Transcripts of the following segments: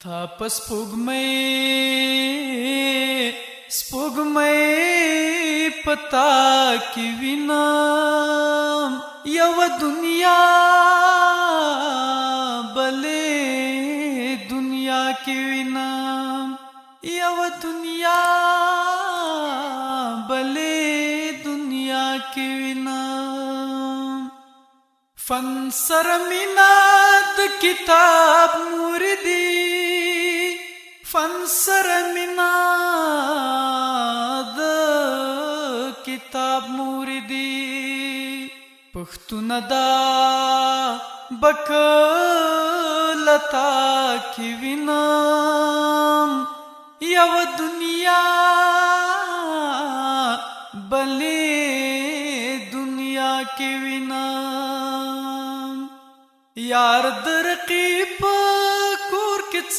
था स्पुगमय पता की विना यव दुनिया बले दुनिया की विना यव दुनिया बले दुनिया की विना फन सरमिनात किताब मुर्दी फन सरमिनाद किताब मुर्दी पख्तून दा बकलता की विना यव दुनिया बले दुनिया की विना यार दरकीब कूर किच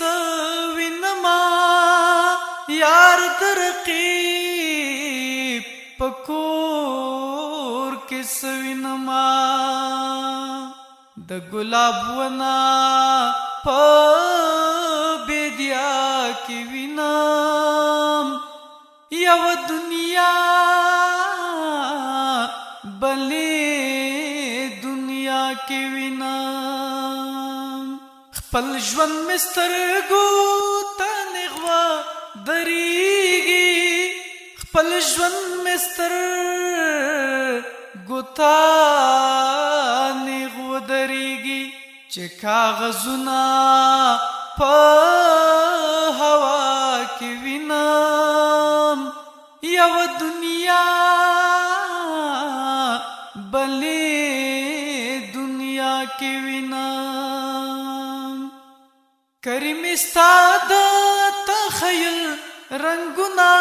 विनमा यार दरकीब कूर किस विनमा द गुलाब वना प बेदिया की विना यव दुनिया बले दुनिया के विना खपल ژوند مسترګو تنغوا دریږي خپل ژوند مسترګو تنغوا دریږي چې کاغذونه په هوا کې وینم یو دنیا بلې دنیا کې وینم کریم استاد تخیل رنگنا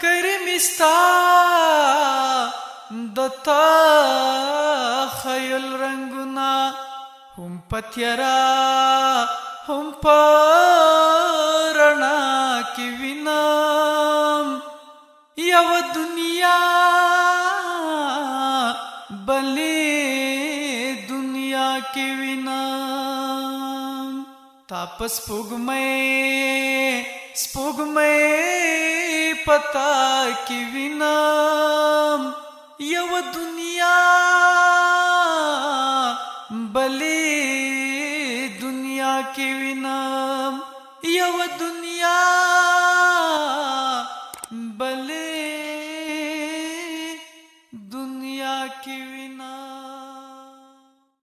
کریم استاد تخیل رنگنا هم پتیرا هم پرنا کی وینم یو دنیا بلې دنیا کی وینم تاپس سپوږمۍ پتا کی وینم یو دنیا بلې دنیا کی وینم یو دنیا بلې